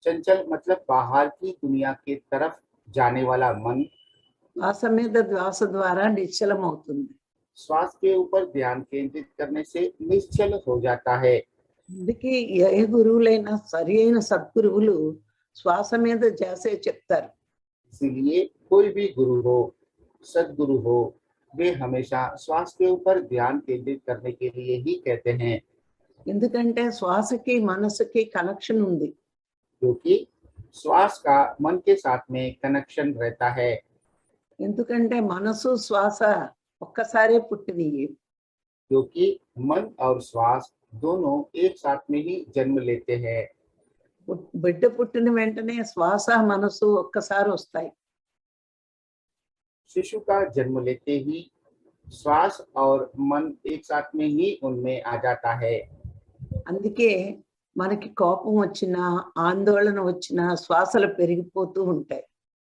A: चंचल मतलब बाहर की दुनिया की तरफ जाने वाला मन,
B: శ్వాస మీద ధ్యాస ద్వారా నిశ్చలం అవుతుంది.
A: श्वास के ऊपर ध्यान केंद्रित करने से निश्चल हो जाता है।
B: అందుకే ఏ గురువులైనా సరి అయిన సద్గురువులు శ్వాస మీద ధ్యాసే చెప్తారు.
A: इसीलिए कोई भी गुरु हो, सदगुरु हो, वे हमेशा श्वास के ऊपर ध्यान केंद्रित करने के लिए ही कहते हैं,
B: ఎందుకంటే శ్వాసకి మనసుకి కనెక్షన్ ఉంది.
A: क्योंकि श्वास का मन के साथ में कनेक्शन रहता है।
B: ఎందుకంటే మనసు శ్వాస ఒక్కసారే పుట్టినవి.
A: क्योंकि मन और श्वास दोनों एक साथ में ही जन्म लेते हैं।
B: బిడ్డ పుట్టిన వెంటనే శ్వాస మనసు ఒక్కసారి వస్తాయి.
A: शिशु का जन्म लेते ही श्वास और मन एक साथ में ही उनमें आ जाता है।
B: అందుకే మనకి కోపం వచ్చినా ఆందోళన వచ్చినా శ్వాసలు పెరిగిపోతూ ఉంటాయి.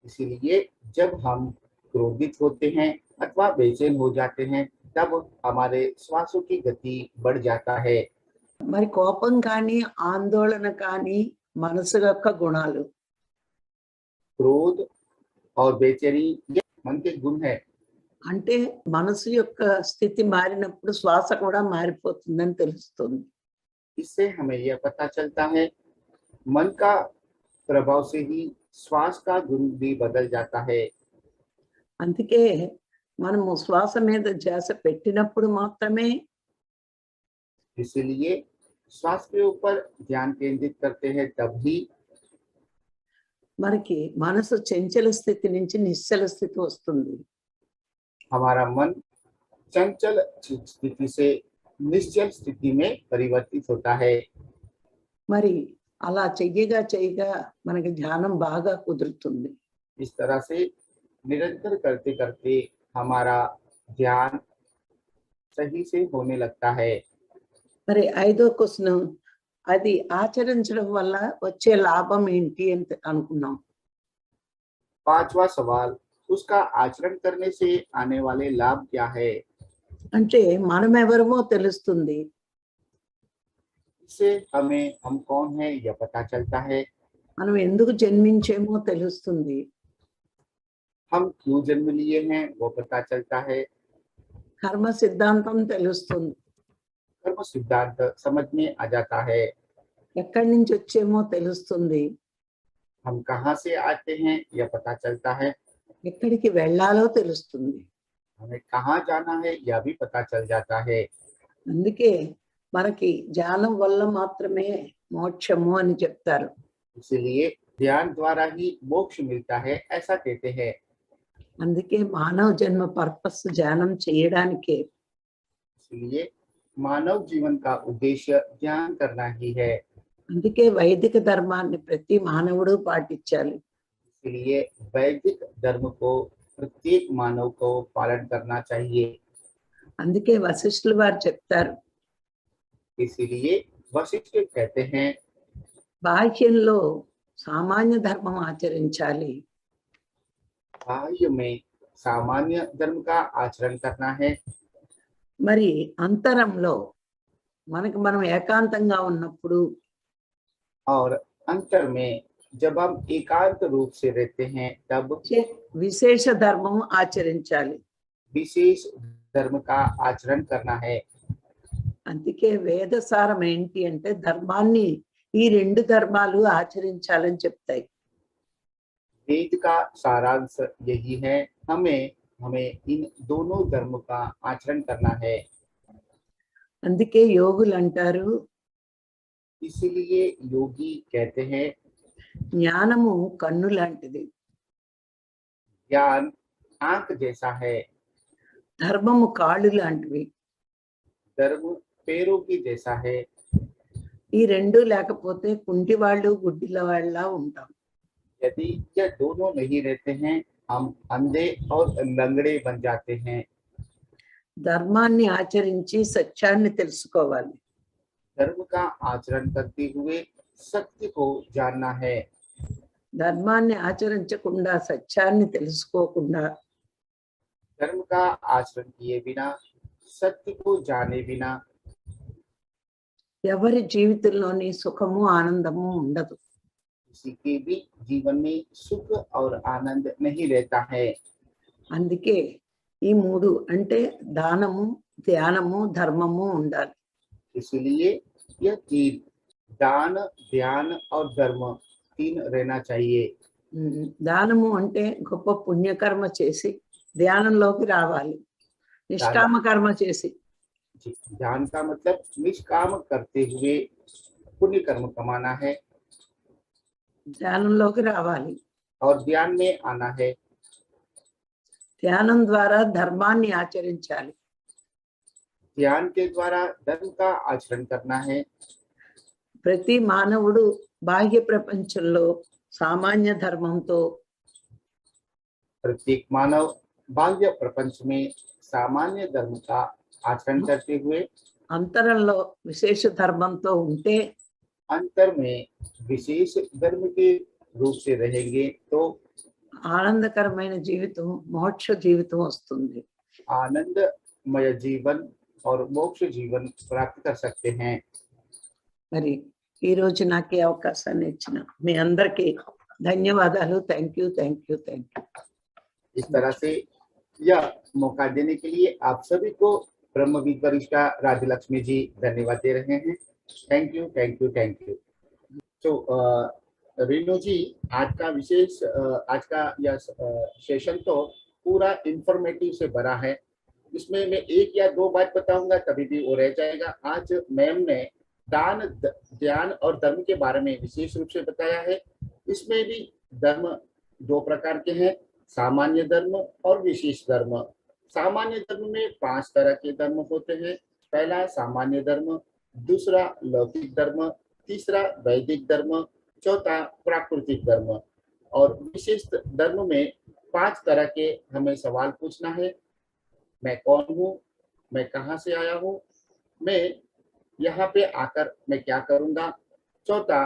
A: इसीलिए जब हम क्रोधित होते हैं अथवा बेचैन हो जाते हैं, तब हमारे श्वासों की गति बढ़ जाता है।
B: మరి కోపం కానీ ఆందోళన కానీ మనసు యొక్క గుణాలు.
A: क्रोध और बेचैनी ये मन के गुण है।
B: అంటే మనసు యొక్క స్థితి మారినప్పుడు శ్వాస కూడా మారిపోతుందని తెలుస్తుంది.
A: इससे हमें यह पता चलता है, मन का प्रभाव से ही श्वास का गुण भी बदल जाता है।
B: అందుకే మనము శ్వాస మీద ధ్యాస పెట్టినప్పుడు మాత్రమే
A: इसीलिए श्वास के ऊपर ध्यान केंद्रित करते हैं, तभी
B: మనకి మనసు చంచల స్థితి నుంచి నిశ్చల స్థితి వస్తుంది.
A: हमारा मन चंचल स्थिति से निश्चल स्थिति में परिवर्तित होता है।
B: మరి అలా చెయ్యగా చెయ్యగా మనకి ధ్యానం బాగా కుదురుతుంది.
A: इस तरह से निरंतर करते करते हमारा ध्यान सही से होने लगता है।
B: మరి ఐదో క్వశ్చన్, అది ఆచరించడం వల్ల వచ్చే లాభం ఏంటి అని అనుకున్నాం.
A: पांचवा सवाल, उसका आचरण करने से आने वाले लाभ क्या है?
B: అంటే మనం ఎవరమో తెలుస్తుంది.
A: इससे हमें हम कौन है यह पता चलता है।
B: మనం ఎందుకు జన్మించేమో తెలుస్తుంది.
A: हम क्यों जन्म लिए हैं वो पता चलता है।
B: కర్మ సిద్ధాంతం తెలుస్తుంది.
A: कर्म सिद्धांत समझ में आ जाता है।
B: ఎక్కడి నుంచి వచ్చేమో తెలుస్తుంది.
A: हम कहाँ से आते हैं यह पता चलता है।
B: ఎక్కడికి వెళ్ళాలో తెలుస్తుంది.
A: हमें कहाँ जाना है यह भी पता चल जाता है।
B: అందుకే మనకి ధ్యానం వల్ల మాత్రమే మోక్షము అని చెప్తారు.
A: इसलिए ध्यान द्वारा ही मोक्ष मिलता है ऐसा कहते हैं।
B: అందుకే మానవ జన్మ పర్పస్ ధ్యానం చేయడానికే.
A: इसलिए मानव जीवन का उद्देश्य ध्यान करना ही है।
B: అందుకే వైదిక ధర్మాన్ని ప్రతి మానవుడు పాటించాలి.
A: इसलिए वैदिक धर्म को प्रत्येक मानव को पालन करना चाहिए।
B: అందుకే వశిష్ఠులు వారు చెప్తారు,
A: इसीलिए वशिष्ठ कहते हैं,
B: బాహ్యంలో సామాన్య ధర్మం ఆచరించాలి,
A: बाह्य में सामान्य धर्म का आचरण करना है,
B: మరి అంతరంలో మనకి మనం ఏకాంతంగా ఉన్నప్పుడు
A: और अंतर में जब हम एकांत रूप से रहते हैं तब
B: విశేష ధర్మం ఆచరించాలి.
A: विशेष धर्म का आचरण करना है।
B: అందుకే వేదసారం ఏంటి అంటే ధర్మాన్ని ఈ రెండు ధర్మాలు ఆచరించాలని చెప్తాయి.
A: वेद का सारांश यही है, हमें इन दोनों धर्म का आचरण करना है।
B: అందుకే యోగులు అంటారు,
A: इसीलिए योगी कहते हैं,
B: జ్ఞానము కన్ను లాంటిది,
A: ज्ञान आंख जैसा है,
B: ధర్మము కాళ్ళు లాంటివి.
A: धर्म पैरों की जैसा है।
B: ఈ రెండు లేకపోతే కుంటి వాళ్ళు గుడ్డిల వాళ్ళ ఉంటాం.
A: यदि यह दोनों नहीं रहते हैं, हम अंधे और लंगड़े बन जाते हैं।
B: ధర్మాన్ని ఆచరించి సత్యాన్ని తెలుసుకోవాలి.
A: धर्म का आचरण करते हुए सत्य को जानना है।
B: ధర్మాన్ని ఆచరించకుండా సత్యాన్ని తెలుసుకోకుండా
A: धर्म का आचरण किए बिना, सत्य को जाने बिना
B: ఎవరి జీవితంలోని సుఖము ఆనందము ఉండదు.
A: किसी के भी जीवन में सुख और आनंद नहीं रहता है।
B: అందుకే ఈ మూడు అంటే దానము, ధ్యానము, ధర్మము ఉండాలి.
A: इसलिए यह तीन, दान, ध्यान और धर्म, तीन रहना चाहिए।
B: దానము అంటే గొప్ప పుణ్యకర్మ చేసి ధ్యానంలోకి రావాలి, నిష్కామ కర్మ చేసి.
A: ध्यान का मतलब निष्काम करते हुए पुण्य कर्म कमाना है,
B: ధ్యానంలోకి రావాలి.
A: और ध्यान में आना है।
B: ధ్యానం ద్వారా ధర్మాన్ని ఆచరించాలి.
A: ध्यान के द्वारा धर्म का आचरण करना है।
B: ప్రతి మానవుడు బాహ్య ప్రపంచంలో సామాన్య ధర్మంతో,
A: प्रत्येक मानव बाह्य प्रपंच में सामान्य धर्म का आचरण करते हुए
B: అంతరంలో విశేష ధర్మంతో ఉంటే
A: अंतर में विशेष धर्म के रूप से रहेंगे तो
B: ఆనందకరమైన జీవితం, మోక్ష జీవితం వస్తుంది.
A: आनंदमय जीवन और मोक्ष जीवन प्राप्त कर सकते हैं।
B: మరి ఈ రోజు నాకు ఈ అవకాశాన్ని ఇచ్చిన మీ అందరికీ ధన్యవాదాలు. Thank you, thank you, thank you.
A: इस तरह से यह मौका देने के लिए आप सभी को ब्रह्मविद वरिष्ठा राजलक्ष्मी जी धन्यवाद दे रहे हैं। Thank you, thank you, thank you. तो रेणु जी, आज का विशेष आज का यह सेशन तो पूरा इंफॉर्मेटिव से भरा है। इसमें मैं एक या दो बात बताऊंगा तभी भी वो रह जाएगा। आज मैम ने दान, ध्यान और धर्म के बारे में विशेष रूप से बताया है। इसमें भी धर्म दो प्रकार के हैं, सामान्य धर्म और विशेष धर्म। सामान्य धर्म में 5 तरह के धर्म होते हैं। पहला सामान्य धर्म, दूसरा लौकिक धर्म, तीसरा वैदिक धर्म, चौथा प्राकृतिक धर्म। और विशेष धर्म में 5 तरह के हमें सवाल पूछना है। मैं कौन हूँ, मैं कहाँ से आया हूँ, मैं यहाँ पे आकर मैं क्या करूँगा। चौथा,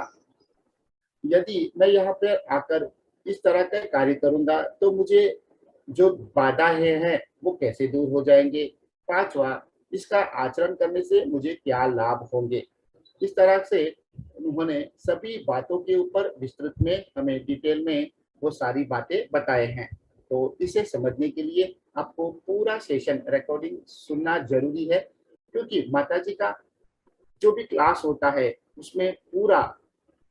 A: यदि मैं यहाँ पे आकर इस तरह का कार्य करूँगा तो मुझे जो बाधाएं हैं वो कैसे दूर हो जाएंगे। पांचवा, इसका आचरण करने से मुझे क्या लाभ होंगे। इस तरह से उन्होंने सभी बातों के ऊपर विस्तृत में हमें डिटेल में वो सारी बातें बताए हैं। तो इसे समझने के लिए आपको पूरा सेशन रिकॉर्डिंग सुनना जरूरी है, क्योंकि माता जी का जो भी क्लास होता है उसमें पूरा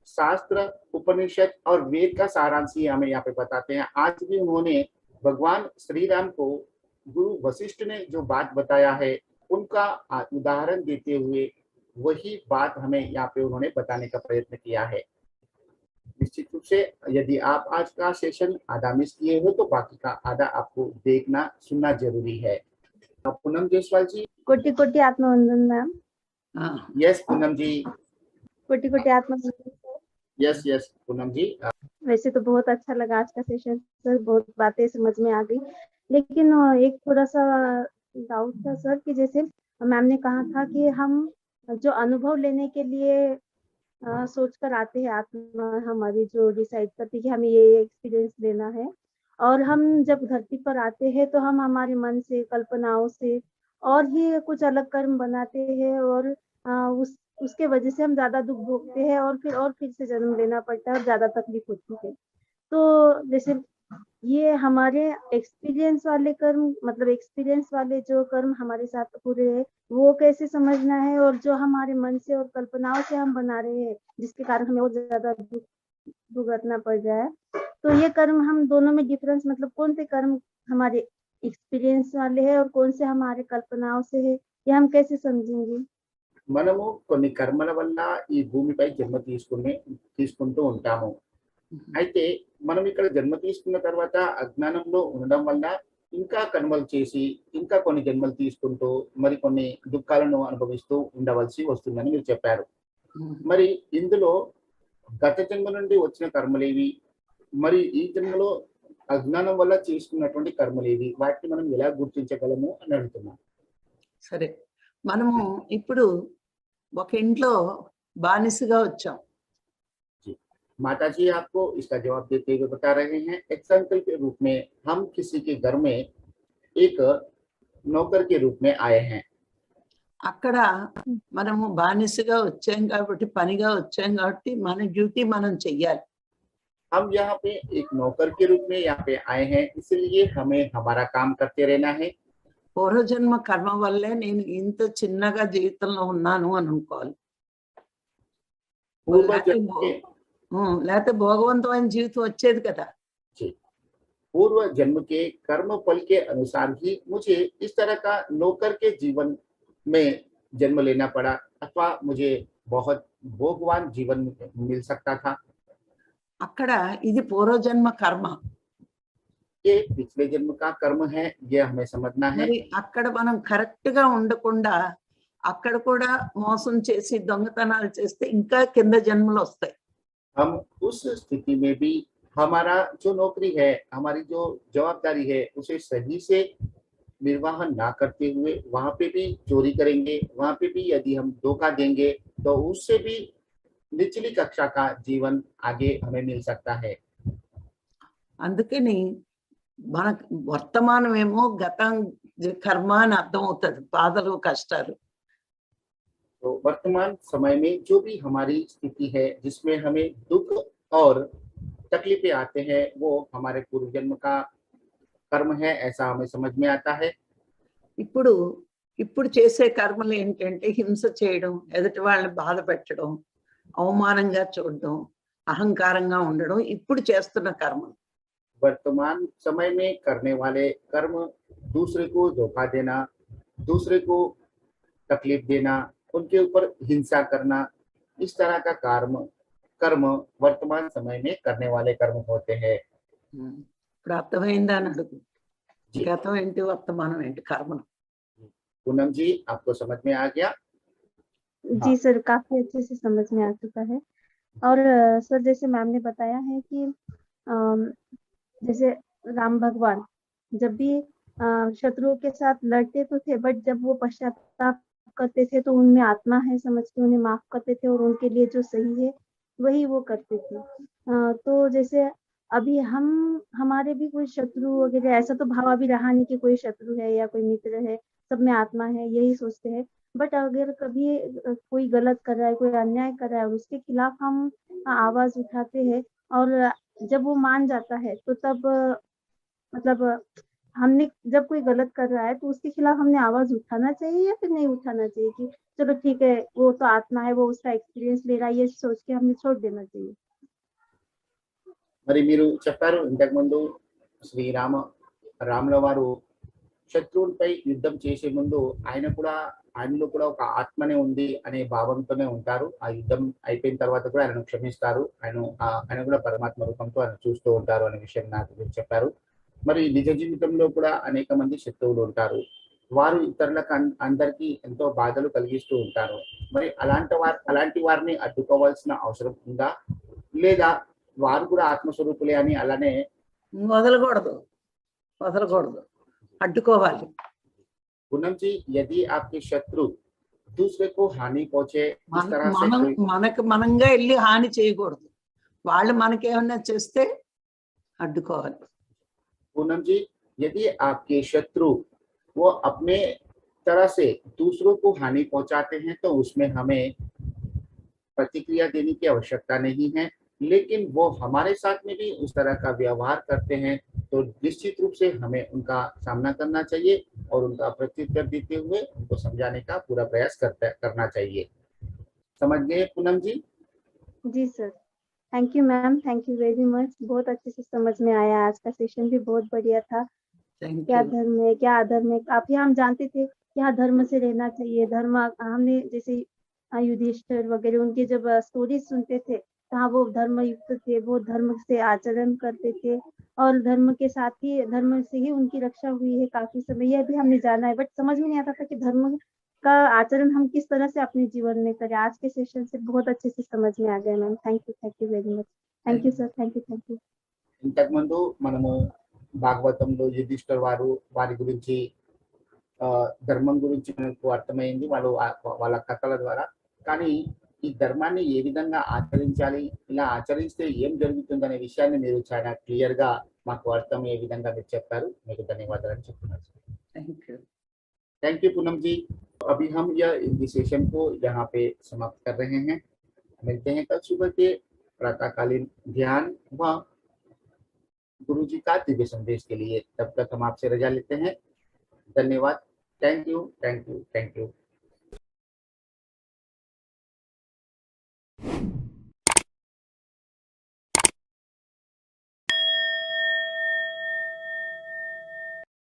A: शास्त्र, उपनिषद और वेद का सारांश ही हमें यहाँ पे बताते हैं। आज भी उन्होंने भगवान श्री राम को गुरु वशिष्ठ ने जो बात बताया है उनका उदाहरण देते हुए वही बात हमें यहाँ पे उन्होंने बताने का प्रयत्न किया है। निश्चित रूप से यदि आप आज का सेशन आधा मिस किए हो तो बाकी का आधा आपको देखना सुनना जरूरी है। पूनम जायसवाल जी।
C: कोटि कोटि आत्मवंदन मैम।
A: यस पूनम जी।
C: कोटि कोटि आत्मवंदन सर।
A: यस यस पूनम जी।
C: वैसे तो बहुत अच्छा लगा आज का सेशन सर, बहुत बातें समझ में आ गई, लेकिन एक थोड़ा सा डाउट था सर कि जैसे मैम ने कहा था कि हम जो अनुभव लेने के लिए सोच कर आते हैं, आत्मा हमारी जो डिसाइड करती है कि हमें ये एक्सपीरियंस लेना है, और हम जब धरती पर आते हैं तो हम हमारे मन से, कल्पनाओं से और ही कुछ अलग कर्म बनाते हैं, और उसके वजह से हम ज्यादा दुख भोगते हैं और फिर से जन्म लेना पड़ता है और ज्यादा तकलीफ होती है। तो जैसे ये हमारे एक्सपीरियंस वाले कर्म, मतलब एक्सपीरियंस वाले जो कर्म हमारे साथ पूरे है वो कैसे समझना है, और जो हमारे मन से और कल्पनाओं से हम बना रहे हैं जिसके कारण हमें और ज्यादा दुख भुगतना पड़ रहा है, तो ये कर्म हम दोनों में डिफरेंस, मतलब कौन से कर्म हमारे एक्सपीरियंस वाले हैं और कौन से हमारे कल्पनाओं से है, ये हम कैसे समझेंगे?
A: మనము కొన్ని కర్మల వల్ల ఈ భూమిపై జన్మ తీసుకుంటూ ఉంటాము. అయితే మనం ఇక్కడ జన్మ తీసుకున్న తర్వాత అజ్ఞానంలో ఉండడం వల్ల ఇంకా కర్మలు చేసి ఇంకా కొన్ని జన్మలు తీసుకుంటూ మరి కొన్ని దుఃఖాలను అనుభవిస్తూ ఉండవలసి వస్తుందని మీరు చెప్పారు. మరి ఇందులో గత జన్మ నుండి వచ్చిన కర్మలేవి, మరి ఈ జన్మలో అజ్ఞానం వల్ల చేసుకున్నటువంటి కర్మలేవి, వాటిని మనం ఎలా గుర్తించగలము అని అడుగుతున్నాం.
B: సరే, మనము ఇప్పుడు ఒక ఇంట్లో బానిసగా వచ్చాం.
A: माता जी आपको इसका जवाब देते हुए बता रहे हैं, एग्जाम्पल के रूप में हम किसी के घर में एक नौकर के रूप में आए हैं।
B: అక్కడ మనము బానిసగా వచ్చాం కాబట్టి, పనిగా వచ్చాం కాబట్టి మన డ్యూటీ మనం చెయ్యాలి.
A: हम यहाँ पे एक नौकर के रूप में यहाँ पे आए हैं, इसलिए हमें हमारा काम करते रहना है।
B: పూర్వజన్మ కర్మ వల్లే నేను ఇంత చిన్నగా జీవితంలో ఉన్నాను అని అనుకోవాలి.
A: पूर्व
B: లేకపోతే
A: जन्म के
B: లేకపోతే భోగవంతమైన జీవితం వచ్చేది కదా.
A: जी, पूर्व जन्म के कर्म फल के अनुसार ही मुझे इस तरह का नौकर के जीवन में जन्म लेना पड़ा, अथवा मुझे बहुत भोगवान जीवन मिल सकता था।
B: అక్కడ ఇది పూర్వజన్మ కర్మ.
A: ये पिछले जन्म का कर्म है, ये हमें समझना है।
B: మరి అక్కడ మనం కరెక్ట్ గా ఉండకుండా అక్కడ కూడా మోసం చేసి దొంగతనాలు చేస్తే ఇంకా కింద జన్మలు వస్తాయి.
A: हम उस स्थिति में भी हमारा जो नौकरी है, हमारी जो जवाबदारी है, उसे सही से निर्वाहन ना करते हुए वहां पे भी चोरी करेंगे, वहां पे भी यदि हम धोखा देंगे तो उससे भी निचली कक्षा का जीवन आगे हमें मिल सकता है।
B: అందుకని మన వర్తమానం ఏమో గతం కర్మ అని అర్థం అవుతుంది, బాధలు కష్టాలు.
A: तो वर्तमान समय में जो भी हमारी स्थिति है, जिसमें हमें दुख और तकलीफें आते हैं, वो हमारे पूर्व जन्म का कर्म है, ऐसा हमें समझ में आता है।
B: ఇప్పుడు ఇప్పుడు చేసే కర్మలు ఏంటంటే హింస చేయడం, ఎదుటి వాళ్ళని బాధ పెట్టడం, అవమానంగా చూడడం, అహంకారంగా ఉండడం ఇప్పుడు చేస్తున్న కర్మలు.
A: वर्तमान समय में करने वाले कर्म दूसरे को धोखा देना, दूसरे को तकलीफ देना, उनके ऊपर हिंसा करना, इस तरह का कर्म वर्तमान समय में करने वाले कर्म होते हैं।
B: ఇప్పుడు అర్థమైందా అని అడుగు.
A: जी,
B: గతం ఏంటి, వర్తమానం ఏంటి, కర్మలు.
A: पूनम जी, आपको समझ में आ गया?
C: जी
A: हाँ।
C: सर, काफी अच्छे से समझ में आ चुका है। और सर जैसे मैम ने बताया है कि अम, जैसे राम भगवान जब भी शत्रुओं के साथ लड़ते तो थे, बट जब वो पश्चाताप करते थे तो उनमें आत्मा है समझ के उन्हें माफ करते थे और उनके लिए जो सही है वही वो करते थे। तो जैसे अभी हमारे भी कोई शत्रु वगैरह, ऐसा तो भाव अभी रहा नहीं कि कोई शत्रु है या कोई मित्र है, सब में आत्मा है, यही सोचते हैं। बट अगर कभी कोई गलत कर रहा है, कोई अन्याय कर रहा है और उसके खिलाफ हम आवाज उठाते हैं और जब वो मान जाता है तो तब मतलब हमने जब कोई गलत कर रहा है तो उसके खिलाफ हमने आवाज उठाना चाहिए या फिर नहीं उठाना चाहिए कि चलो ठीक है वो तो आत्मा है, वो उसका एक्सपीरियंस ले रहा है, ये सोच के हमने छोड़ देना चाहिए।
A: మరి మీరు చెప్పారు ఇంతకు ముందు రాముల వారు శత్రువులపై యుద్ధం చేసే ముందు ఆయనలో కూడా ఒక ఆత్మనే ఉంది అనే భావంతోనే ఉంటారు. ఆ యుద్ధం అయిపోయిన తర్వాత కూడా ఆయనను క్షమిస్తారు, ఆయన కూడా పరమాత్మ రూపంతో ఆయన చూస్తూ ఉంటారు అనే విషయం నాకు మీరు చెప్పారు. మరి నిజ జీవితంలో కూడా అనేక మంది శత్రువులు ఉంటారు, వారు ఇతరులకు అందరికీ ఎంతో బాధలు కలిగిస్తూ ఉంటారు. మరి అలాంటి వారిని అడ్డుకోవాల్సిన అవసరం ఉందా, లేదా వారు కూడా ఆత్మస్వరూపులే అని అలానే
B: వదలకూడదు, అడ్డుకోవాలి.
A: पूनम जी, यदि आपके शत्रु दूसरे को हानि पहुंचे इस तरह से
B: మనంగా వెళ్ళి హాని చేయకూడదు, వాళ్ళు మనకేమన్నా చేస్తే అడ్డుకోవాలి.
A: पूनम जी, यदि आपके शत्रु वो अपने तरह से दूसरों को हानि पहुंचाते हैं तो उसमें हमें प्रतिक्रिया देने की आवश्यकता नहीं है, लेकिन वो हमारे साथ में भी उस तरह का व्यवहार करते हैं तो निश्चित रूप से हमें उनका सामना करना चाहिए और उनका प्रत्युत्तर देते हुए उनको समझाने का पूरा प्रयास करना चाहिए। समझ गए पूनम जी?
C: जी sir, thank you ma'am, thank you very much. बहुत अच्छे से समझ में आया, आज का सेशन भी बहुत बढ़िया था। क्या धर्म है, क्या अधर्म है, काफी हम जानते थे क्या धर्म से रहना चाहिए। धर्म हमने जैसे युधिष्ठिर वगैरह उनके जब स्टोरी सुनते थे हाँ वो धर्म युक्त थे, वो धर्म से आचरण करते थे और धर्म के साथ ही धर्म से ही उनकी रक्षा हुई है काफी समय, यह भी हमने जाना है। बट समझ में नहीं आता था कि धर्म का आचरण हम किस तरह से अपने जीवन में करें। आज के सेशन से बहुत अच्छे से समझ में आ गया ma'am, thank you very much. Thank you sir, thank you.
A: ఇంతకు ముందు మనము భాగవతంలో యుధిష్ఠిర్ వారి గురించి ధర్మం గురించి మనకు అర్థమైంది వాళ్ళ కథల ద్వారా. కానీ ఈ ధర్మాన్ని ఏ విధంగా ఆచరించాలి, ఇలా ఆచరిస్తే ఏం జరుగుతుందనే విషయాన్ని మీరు చాలా క్లియర్ గా మాకు అర్థమయ్యే విధంగా మీరు చెప్పారు. మీకు ధన్యవాదాలు చెప్తున్నారు. थैंक यू पूनम जी। अभी हम यह हिंदी सेशन को यहाँ पे समाप्त कर रहे हैं। मिलते हैं कल सुबह के प्रातःकालीन ध्यान व गुरु जी का दिव्य संदेश के लिए। तब तक हम आपसे रजा लेते हैं। धन्यवाद। Thank you, thank you, thank you.